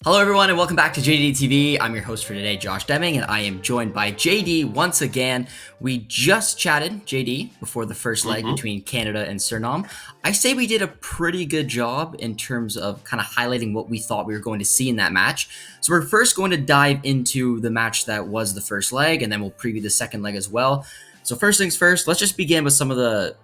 Hello everyone and welcome back to JD TV. I'm your host for today, Josh Deming, and I am joined by JD once again. We just chatted, JD, before the first leg between Canada and Suriname. I say we did a pretty good job in terms of kind of highlighting what we thought we were going to see in that match. So we're first going to dive into the match that was the first leg, and then we'll preview the second leg as well. So first things first, let's just begin with some of the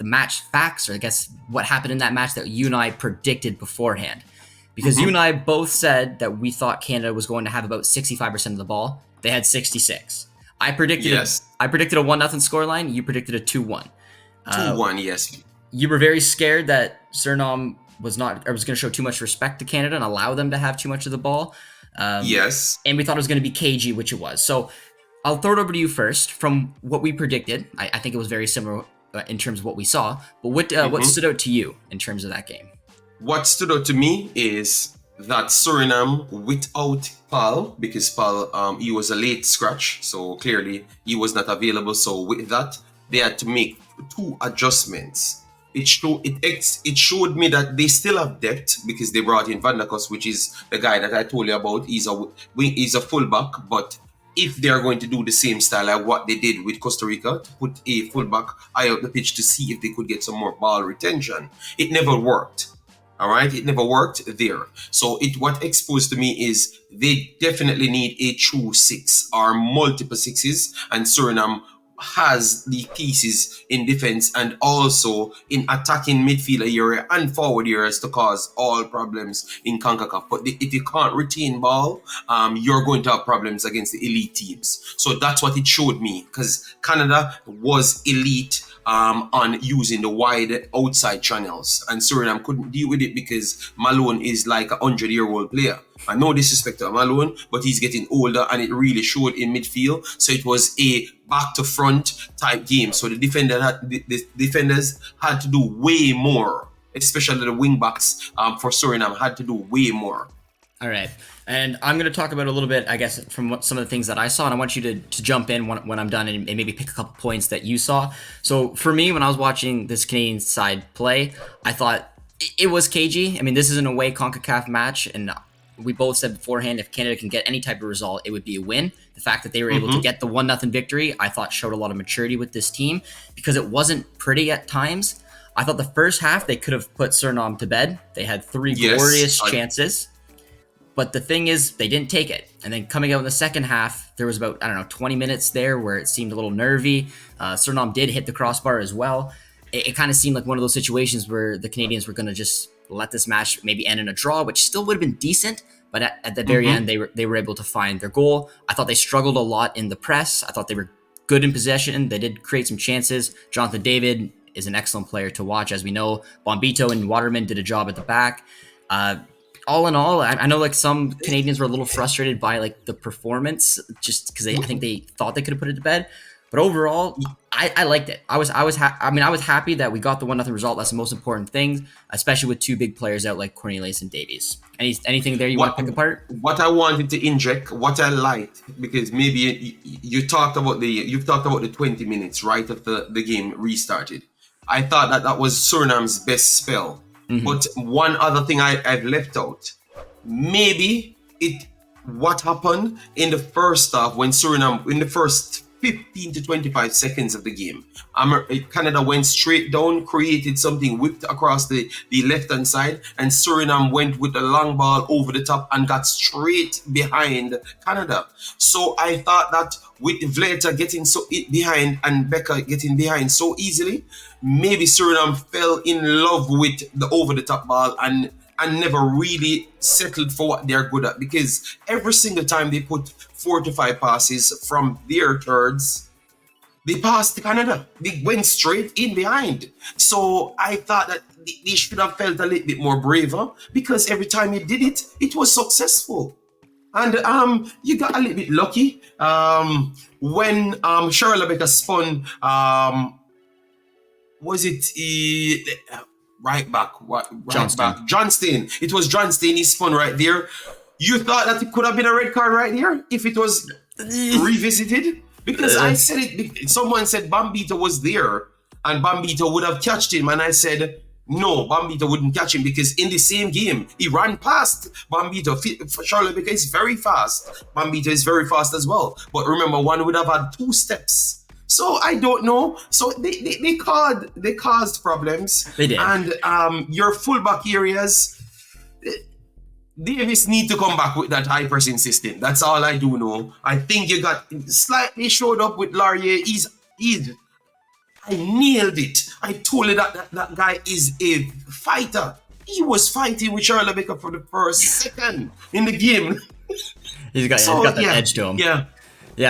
match facts, or I guess what happened in that match that you and I predicted beforehand. Because you and I both said that we thought Canada was going to have about 65% of the ball. They had 66. I predicted a 1-0 scoreline. You predicted a 2-1. 2-1, yes. You were very scared that Suriname was going to show too much respect to Canada and allow them to have too much of the ball. Yes. And we thought it was going to be cagey, which it was. So I'll throw it over to you first. From what we predicted, I think it was very similar in terms of what we saw. But what stood out to you in terms of that game? What stood out to me is that Suriname, without Paul, because Paul, he was a late scratch, so clearly he was not available. So with that, they had to make two adjustments. It showed me that they still have depth because they brought in Van der Kos, which is the guy that I told you about. He's a fullback, but if they are going to do the same style like what they did with Costa Rica, to put a fullback high up the pitch to see if they could get some more ball retention, it never worked. All right, it never worked there. So what exposed to me is they definitely need a true six or multiple sixes, and Suriname has the pieces in defense and also in attacking midfield area and forward areas to cause all problems in CONCACAF. But if you can't retain ball, you're going to have problems against the elite teams. So that's what it showed me, because Canada was elite on using the wide outside channels, and Suriname couldn't deal with it because Malone is like a 100-year-old player. And no disrespect to Malone, but he's getting older, and it really showed in midfield. So it was a back to front type game. So the defenders had to do way more, especially the wing backs for Suriname had to do way more. All right. And I'm going to talk about a little bit, I guess, from some of the things that I saw, and I want you to jump in when I'm done and maybe pick a couple points that you saw. So for me, when I was watching this Canadian side play, I thought it was cagey. I mean, this is an away CONCACAF match, and we both said beforehand, if Canada can get any type of result, it would be a win. The fact that they were able to get the 1-0 victory, I thought showed a lot of maturity with this team, because it wasn't pretty at times. I thought the first half, they could have put Suriname to bed. They had three glorious chances. But the thing is, they didn't take it. And then coming out in the second half, there was about, 20 minutes there where it seemed a little nervy. Suriname did hit the crossbar as well. It kind of seemed like one of those situations where the Canadians were going to just let this match maybe end in a draw, which still would have been decent. But at the very end, they were able to find their goal. I thought they struggled a lot in the press. I thought they were good in possession. They did create some chances. Jonathan David is an excellent player to watch, as we know. Bombito and Waterman did a job at the back. All in all, I know like some Canadians were a little frustrated by like the performance, just because I think they thought they could have put it to bed. But overall, I liked it. I was happy that we got the 1-0 result. That's the most important thing, especially with two big players out like Cornelius and Davies. Anything there you want to pick apart? What I wanted to inject, what I liked, because maybe you've talked about the 20 minutes right after the game restarted. I thought that was Suriname's best spell. But one other thing I've left out, maybe what happened in the first half when Suriname, in the first 15 to 25 seconds of the game, Canada went straight down, created something, whipped across the left-hand side, and Suriname went with the long ball over the top and got straight behind Canada. So I thought that with Vleta getting so behind and Becker getting behind so easily, maybe Suriname fell in love with the over-the-top ball and never really settled for what they're good at, because every single time they put 4 to 5 passes from their thirds, they passed to Canada. They went straight in behind. So I thought that they should have felt a little bit more braver, because every time you did it, it was successful. And you got a little bit lucky when Cheryl Becker spun. Was it right back? Johnston. It was Johnston. He spun right there. You thought that it could have been a red card right there if it was revisited? Because I said it. Someone said Bombito was there and Bombito would have catched him, and I said no, Bambito wouldn't catch him because in the same game, he ran past Bambito. Charlotte Baker is very fast. Bambito is very fast as well. But remember, one would have had 2 steps. So I don't know. So they caused problems. They did. And your fullback areas, Davis need to come back with that high pressing system. That's all I do know. I think you got slightly showed up with Laurier. I nailed it. I told you that guy is a fighter. He was fighting with Charlie Baker for the first second in the game. He's got that edge to him. Yeah.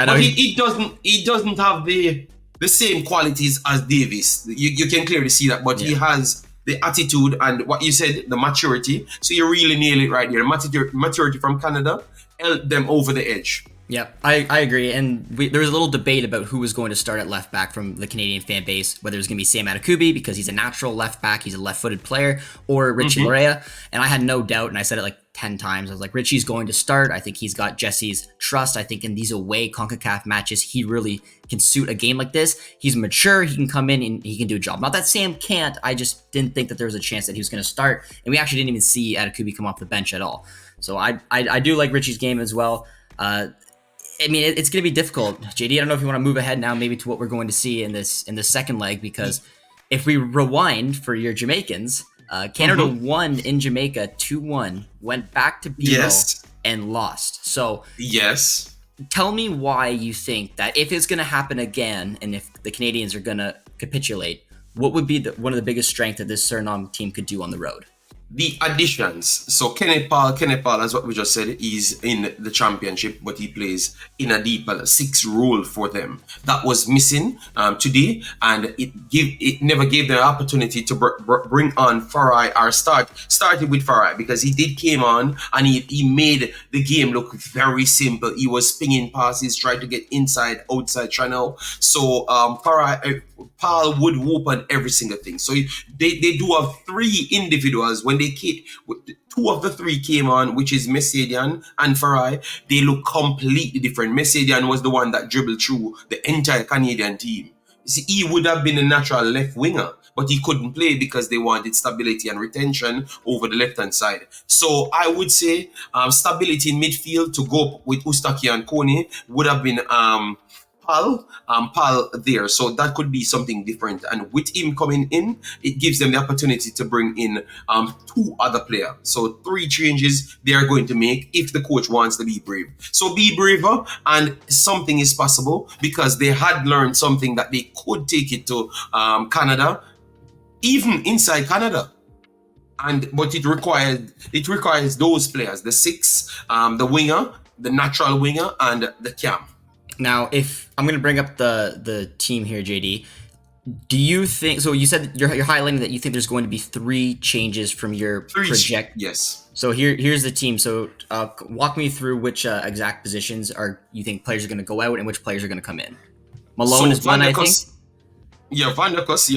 No, but he doesn't have the same qualities as Davis. You can clearly see that, but he has the attitude and what you said, the maturity. So you really nail it right there. Maturity from Canada helped them over the edge. Yep, I agree. And there was a little debate about who was going to start at left back from the Canadian fan base, whether it was going to be Sam Adekubi because he's a natural left back, he's a left-footed player, or Richie Laryea. And I had no doubt, and I said it like 10 times. I was like, Richie's going to start. I think he's got Jesse's trust. I think in these away CONCACAF matches, he really can suit a game like this. He's mature. He can come in and he can do a job. Not that Sam can't. I just didn't think that there was a chance that he was going to start. And we actually didn't even see Adekubi come off the bench at all. So I do like Richie's game as well. I mean, it's going to be difficult. JD, I don't know if you want to move ahead now maybe to what we're going to see in this second leg, because if we rewind for your Jamaicans, Canada won in Jamaica 2-1, went back to BMO and lost. So tell me why you think that if it's going to happen again and if the Canadians are going to capitulate, what would be one of the biggest strengths that this Suriname team could do on the road? The additions. So Kenneth Paul, as what we just said, is in the championship, but he plays in a deep 6 role for them. That was missing today, and it never gave them an opportunity to bring on Farai or started with Farai, because he came on and he made the game look very simple. He was spinning passes, trying to get inside, outside channel. So Paul would open every single thing. So they do have 3 individuals. When they came, 2 of the 3 came on, which is Messadian and Farai. They look completely different. Messadian was the one that dribbled through the entire Canadian team. See, he would have been a natural left winger, but he couldn't play because they wanted stability and retention over the left-hand side. So I would say stability in midfield to go up with Ustaki and Kone would have been Pal there. So that could be something different. And with him coming in, it gives them the opportunity to bring in 2 other players. So 3 changes they are going to make if the coach wants to be brave. So be braver, and something is possible because they had learned something that they could take it to Canada, even inside Canada. But it requires those players, the 6, the winger, the natural winger, and the cam. Now, if I'm going to bring up the team here, JD, do you think, so you said you're highlighting that you think there's going to be 3 changes from your project. Yes. So here's the team. So walk me through which exact positions you think players are going to go out and which players are going to come in. Malone is one, I think. Yeah, Van der Kus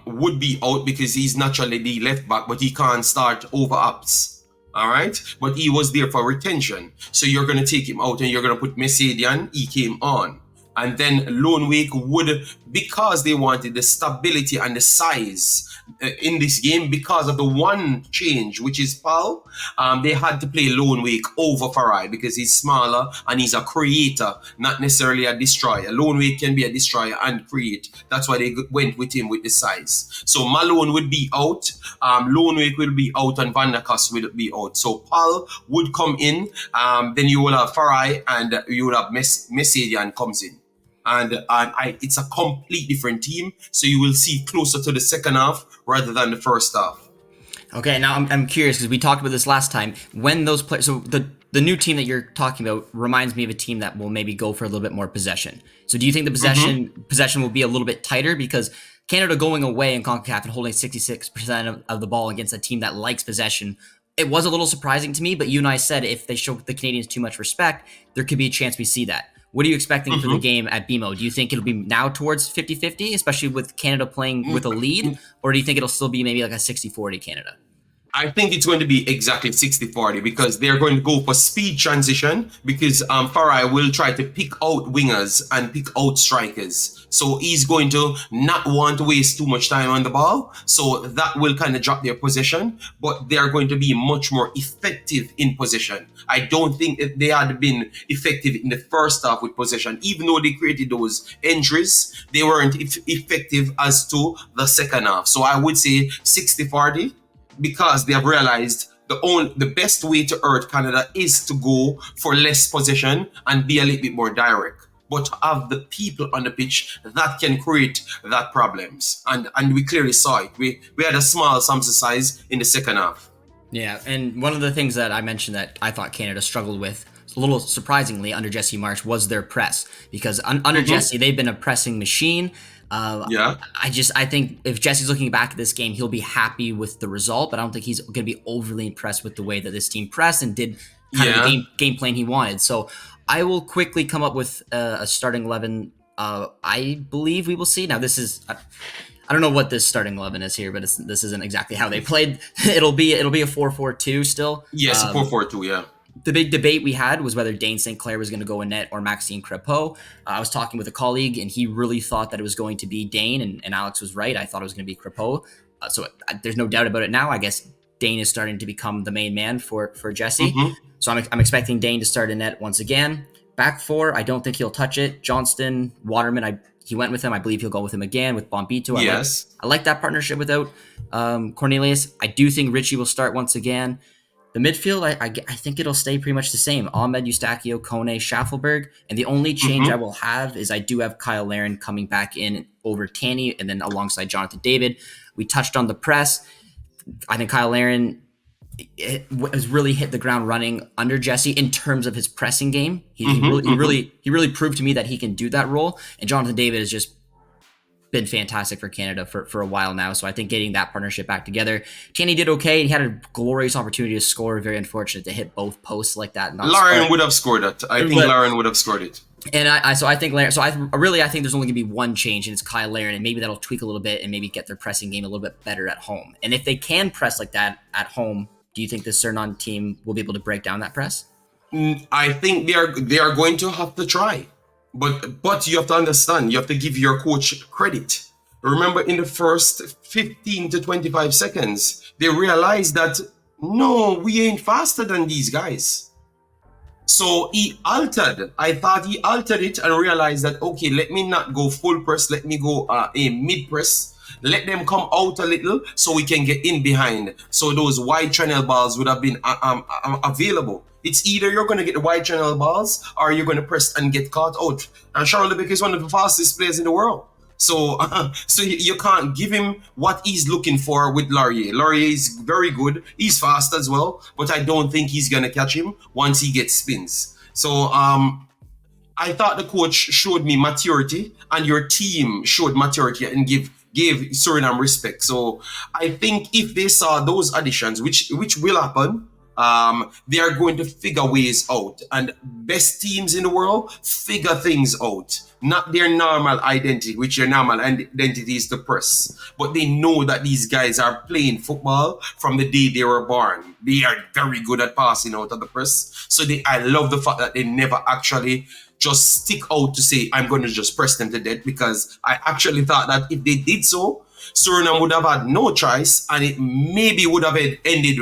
would be out because he's naturally the left back, but he can't start over ups. All right, but he was there for retention. So you're going to take him out and you're going to put Messadian. He came on. And then Lone Wake would, because they wanted the stability and the size in this game, because of the one change, which is Paul, they had to play Lone Wake over Farai because he's smaller and he's a creator, not necessarily a destroyer. Lone Wake can be a destroyer and create. That's why they went with him with the size. So Malone would be out, Lone Wake will be out, and Van der Kus will be out. So Paul would come in, then you will have Farai, and you will have Messadian comes in. And it's a complete different team, so you will see closer to the second half rather than the first half. Okay, now I'm curious because we talked about this last time. When those players, so the new team that you're talking about reminds me of a team that will maybe go for a little bit more possession. So do you think the possession will be a little bit tighter because Canada going away in CONCACAF and holding 66% of the ball against a team that likes possession? It was a little surprising to me, but you and I said if they show the Canadians too much respect, there could be a chance we see that. What are you expecting for the game at BMO? Do you think it'll be now towards 50-50, especially with Canada playing with a lead? Or do you think it'll still be maybe like a 60-40 Canada? I think it's going to be exactly 60-40 because they're going to go for speed transition because Farai will try to pick out wingers and pick out strikers. So he's going to not want to waste too much time on the ball. So that will kind of drop their possession, but they are going to be much more effective in possession. I don't think they had been effective in the first half with possession. Even though they created those entries, they weren't effective as to the second half. So I would say 60-40 because they have realized the best way to hurt Canada is to go for less possession and be a little bit more direct. But have the people on the pitch that can create that problems. And we clearly saw it. We had a small sample size in the second half. Yeah, and one of the things that I mentioned that I thought Canada struggled with, a little surprisingly, under Jesse Marsch was their press. Because under Jesse, they've been a pressing machine. Yeah. I think if Jesse's looking back at this game, he'll be happy with the result, but I don't think he's going to be overly impressed with the way that this team pressed and did kind of the game plan he wanted. So I will quickly come up with a starting 11. I believe we will see. Now, this is... I don't know what this starting 11 is here, but this isn't exactly how they played. It'll be a 4-4-2 still. Yes, 4-4-2, yeah. The big debate we had was whether Dane St. Clair was going to go in net or Maxime Crepeau. I was talking with a colleague, and he really thought that it was going to be Dane, and Alex was right. I thought it was going to be Crepeau. So there's no doubt about it now. I guess Dane is starting to become the main man for Jesse. So I'm expecting Dane to start in net once again. Back four, I don't think he'll touch it. Johnston, Waterman, he went with him. I believe he'll go with him again with Bombito. Yes. I like that partnership without Cornelius. I do think Richie will start once again. The midfield, I think it'll stay pretty much the same. Ahmed, Eustachio, Kone, Schaffelberg. And the only change I will have is I do have Kyle Larin coming back in over Tanny and then alongside Jonathan David. We touched on the press. I think Kyle Larin has really hit the ground running under Jesse in terms of his pressing game. He really proved to me that he can do that role. And Jonathan David has just been fantastic for Canada for a while now. So I think getting that partnership back together. Tanny did okay. He had a glorious opportunity to score. Very unfortunate to hit both posts like that. Lauren would have scored it. I think Lauren would have scored it. And I think Larin. So I think there's only gonna be one change, and it's Kyle Larin, and maybe that'll tweak a little bit and maybe get their pressing game a little bit better at home. And if they can press like that at home, do you think the Suriname team will be able to break down that press? I think they are going to have to try. But you have to understand, you have to give your coach credit. Remember, in the first 15 to 25 seconds, they realized that, no, we ain't faster than these guys. So he altered. I thought he altered it and realized that, okay, let me not go full press. Let me go a mid press. Let them come out a little so we can get in behind. So those wide channel balls would have been available. It's either you're going to get the wide channel balls or you're going to press and get caught out. And Charles Lebec is one of the fastest players in the world. So you can't give him what he's looking for with Laurier. Laurier is very good. He's fast as well. But I don't think he's going to catch him once he gets spins. So I thought the coach showed me maturity and your team showed maturity and gave Suriname respect. So I think if they saw those additions, which will happen, they are going to figure ways out. And best teams in the world figure things out. Not their normal identity, which their normal identity is to press. But they know that these guys are playing football from the day they were born. They are very good at passing out of the press. So I love the fact that they never actually just stick out to say, I'm going to just press them to death, because I actually thought that if they did so, Suriname would have had no choice, and it maybe would have ended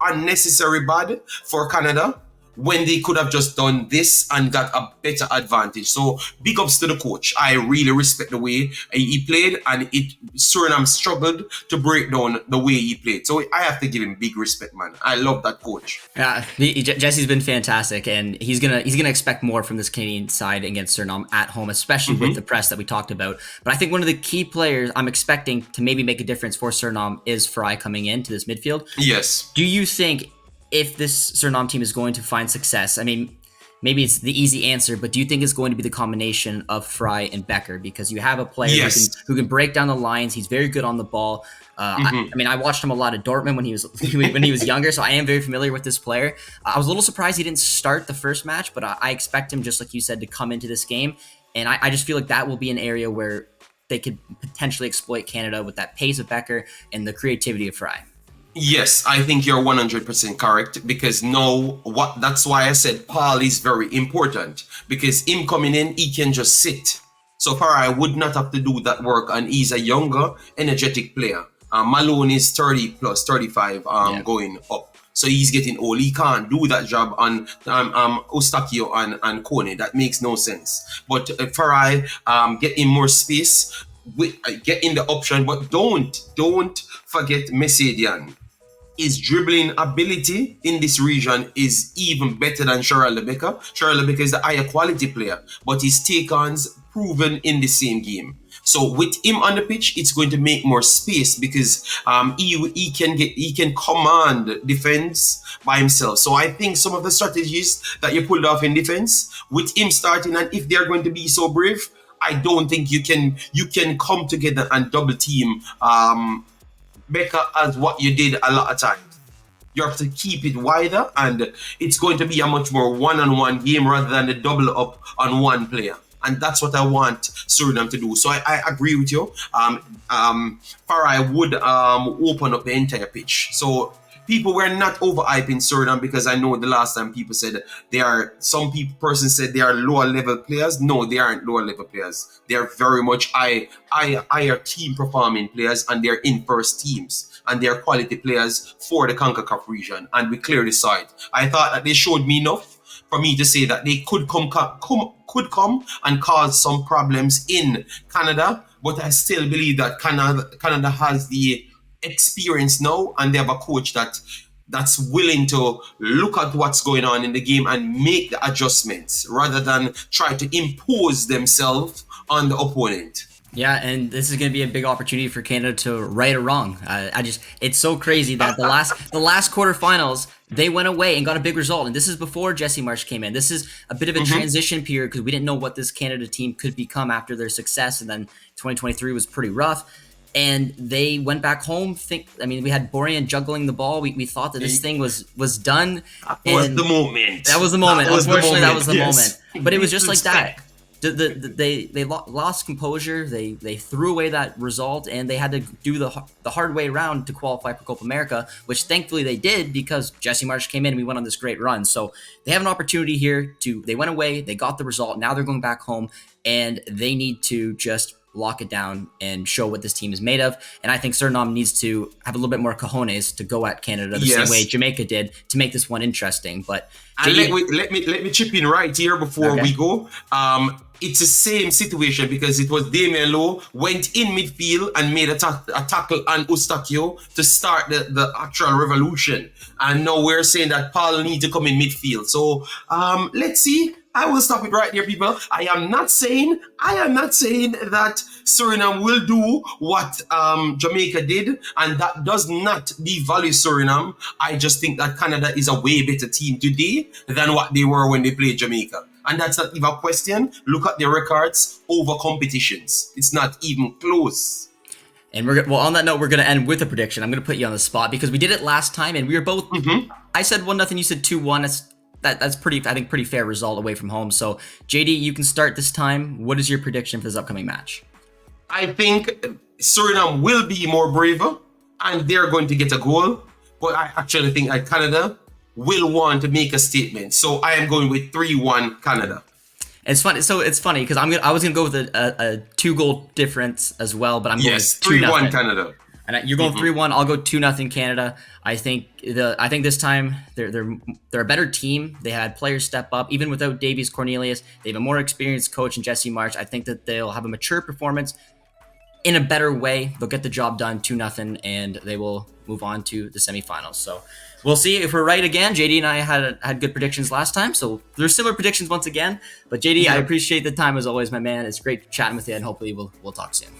unnecessary bad for Canada when they could have just done this and got a better advantage. So big ups to the coach. I really respect the way he played, and Suriname struggled to break down the way he played. So I have to give him big respect, man. I love that coach. Yeah, Jesse's been fantastic, and he's gonna expect more from this Canadian side against Suriname at home, especially with the press that we talked about. But I think one of the key players I'm expecting to maybe make a difference for Suriname is Fry coming into this midfield. Yes. Do you think, if this Suriname team is going to find success, I mean, maybe it's the easy answer, but do you think it's going to be the combination of Fry and Becker? Because you have a player who can break down the lines. He's very good on the ball. I mean, I watched him a lot at Dortmund when he was younger, so I am very familiar with this player. I was a little surprised he didn't start the first match, but I expect him, just like you said, to come into this game. And I just feel like that will be an area where they could potentially exploit Canada with that pace of Becker and the creativity of Fry. Yes, I think you're 100% correct because no, what that's why I said Paul is very important because him coming in, he can just sit. So far, I would not have to do that work, and he's a younger, energetic player. Malone is 30 plus 35, Yeah. going up. So he's getting old. He can't do that job on Ostakio and Kone. That makes no sense. But Farai, get in more space, get in the option, but don't forget Messidian. His dribbling ability in this region is even better than Sherelle Lebeka. Sherelle Lebeka is the higher quality player, but his take-ons proven in the same game. So with him on the pitch, it's going to make more space because he can command defense by himself. So I think some of the strategies that you pulled off in defense with him starting, and if they're going to be so brave, I don't think you can come together and double team Becca as what you did a lot of times. You have to keep it wider, and it's going to be a much more one-on-one game rather than a double up on one player. And that's what I want Suriname to do. So I agree with you. Farai would open up the entire pitch. So people were not overhyping Suriname because I know the last time people said they are. Some person said they are lower level players. No, they aren't lower level players. They are very much higher team performing players, and they're in first teams, and they're quality players for the CONCACAF region. And we clearly saw it. I thought that they showed me enough for me to say that they could come and cause some problems in Canada, but I still believe that Canada has the experience now, and they have a coach that's willing to look at what's going on in the game and make the adjustments rather than try to impose themselves on the opponent. Yeah, and this is going to be a big opportunity for Canada to right a wrong. It's so crazy that the last quarterfinals they went away and got a big result, and this is before Jesse Marsh came in. This is a bit of a transition period because we didn't know what this Canada team could become after their success, and then 2023 was pretty rough. And they went back home. We had Borian juggling the ball. We thought that this thing was done. That was the moment. That was the moment. Unfortunately, that was the yes. moment. But it was just like that. They lost composure. They threw away that result, and they had to do the hard way around to qualify for Copa America, which thankfully they did because Jesse Marsh came in and we went on this great run. So they have an opportunity here they went away, they got the result. Now they're going back home, and they need to just lock it down and show what this team is made of. And I think Suriname needs to have a little bit more cojones to go at Canada the same way Jamaica did to make this one interesting. But let me chip in right here before we go. It's the same situation because it was Damien Lowe went in midfield and made a tackle on Ustakio to start the actual revolution. And now we're saying that Paul needs to come in midfield. So let's see. I will stop it right there, people. I am not saying that Suriname will do what Jamaica did, and that does not devalue Suriname. I just think that Canada is a way better team today than what they were when they played Jamaica. And that's not even a question. Look at their records over competitions. It's not even close. And on that note, we're going to end with a prediction. I'm going to put you on the spot because we did it last time, and we were both. I said 1-0. You said 2-1. That's pretty fair result away from home. So JD, you can start this time. What is your prediction for this upcoming match? I think Suriname will be more braver, and they're going to get a goal. But I actually think that Canada will want to make a statement. So I am going with 3-1 Canada. It's funny. So it's funny because I was gonna go with a 2-goal difference as well, but I'm going 3-1 Canada. And you're going 3-1. I'll go 2-0 Canada. I think this time they're a better team. They had players step up, even without Davies Cornelius. They have a more experienced coach in Jesse March. I think that they'll have a mature performance in a better way. They'll get the job done 2-0, and they will move on to the semifinals. So we'll see if we're right again. JD and I had good predictions last time, so there's similar predictions once again. But JD, I appreciate the time as always, my man. It's great chatting with you, and hopefully we'll talk soon.